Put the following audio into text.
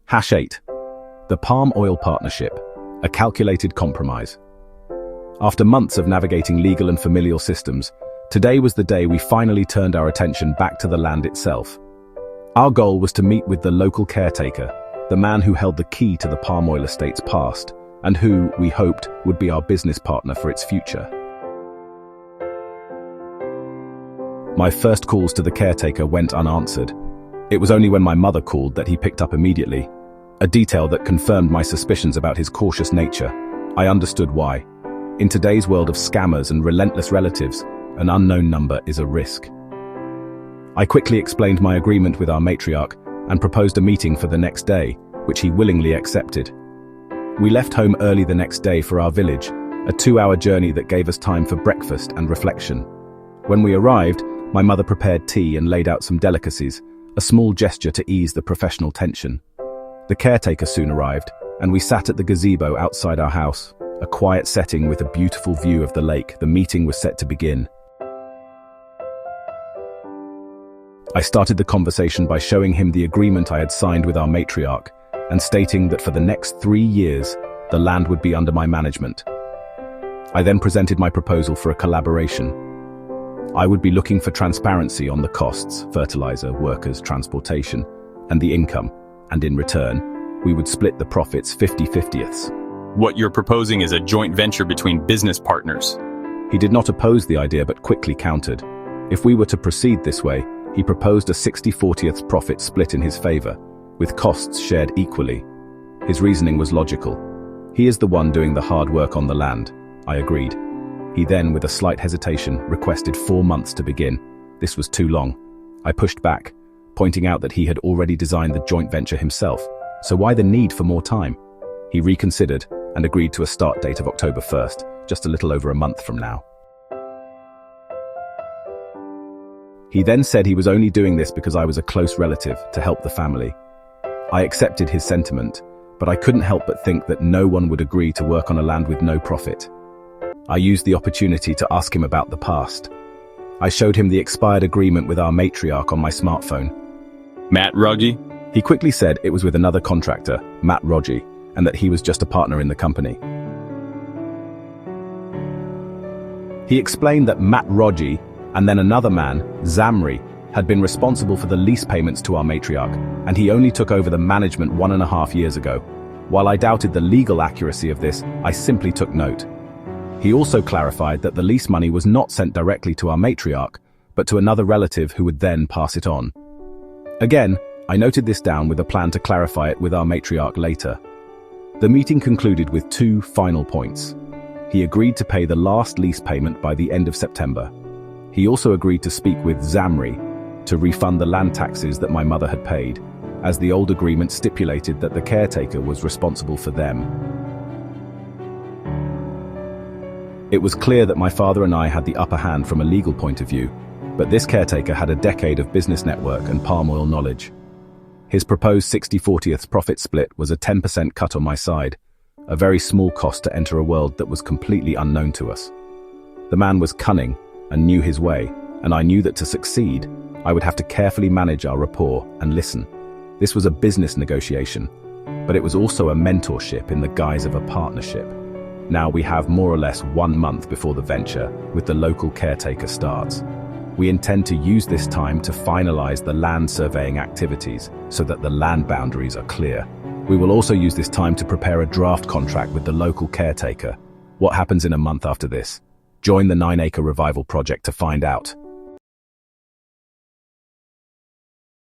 Hash 8. The Palm Oil Partnership, a calculated compromise. After months of navigating legal and familial systems, today was the day we finally turned our attention back to the land itself. Our goal was to meet with the local caretaker, the man who held the key to the palm oil estate's past, and who, we hoped, would be our business partner for its future. My first calls to the caretaker went unanswered. It was only when my mother called that he picked up immediately, a detail that confirmed my suspicions about his cautious nature. I understood why. In today's world of scammers and relentless relatives, an unknown number is a risk. I quickly explained my agreement with our matriarch and proposed a meeting for the next day, which he willingly accepted. We left home early the next day for our village, a 2-hour journey that gave us time for breakfast and reflection. When we arrived, my mother prepared tea and laid out some delicacies, a small gesture to ease the professional tension. The caretaker soon arrived, and we sat at the gazebo outside our house, a quiet setting with a beautiful view of the lake. The meeting was set to begin. I started the conversation by showing him the agreement I had signed with our matriarch and stating that for the next 3 years, the land would be under my management. I then presented my proposal for a collaboration. I would be looking for transparency on the costs, fertilizer, workers, transportation, and the income, and in return, we would split the profits 50/50ths. What you're proposing is a joint venture between business partners. He did not oppose the idea but quickly countered. If we were to proceed this way, he proposed a 60/40ths profit split in his favor, with costs shared equally. His reasoning was logical. He is the one doing the hard work on the land. I agreed. He then, with a slight hesitation, requested 4 months to begin. This was too long. I pushed back, pointing out that he had already designed the joint venture himself, so why the need for more time? He reconsidered and agreed to a start date of October 1st, just a little over a month from now. He then said he was only doing this because I was a close relative to help the family. I accepted his sentiment, but I couldn't help but think that no one would agree to work on a land with no profit. I used the opportunity to ask him about the past. I showed him the expired agreement with our matriarch on my smartphone. Matt Ruggie? He quickly said it was with another contractor, Matt Rogge, and that he was just a partner in the company. He explained that Matt Rogge and then another man, Zamri, had been responsible for the lease payments to our matriarch, and he only took over the management 1.5 years ago. While I doubted the legal accuracy of this, I simply took note. He also clarified that the lease money was not sent directly to our matriarch, but to another relative who would then pass it on. Again, I noted this down with a plan to clarify it with our matriarch later. The meeting concluded with 2 final points. He agreed to pay the last lease payment by the end of September. He also agreed to speak with Zamri to refund the land taxes that my mother had paid, as the old agreement stipulated that the caretaker was responsible for them. It was clear that my father and I had the upper hand from a legal point of view, but this caretaker had a decade of business network and palm oil knowledge. His proposed 60/40ths profit split was a 10% cut on my side, a very small cost to enter a world that was completely unknown to us. The man was cunning and knew his way, and I knew that to succeed, I would have to carefully manage our rapport and listen. This was a business negotiation, but it was also a mentorship in the guise of a partnership. Now we have more or less 1 month before the venture with the local caretaker starts. We intend to use this time to finalize the land surveying activities so that the land boundaries are clear. We will also use this time to prepare a draft contract with the local caretaker. What happens in a month after this? Join the Acre Revival project to find out.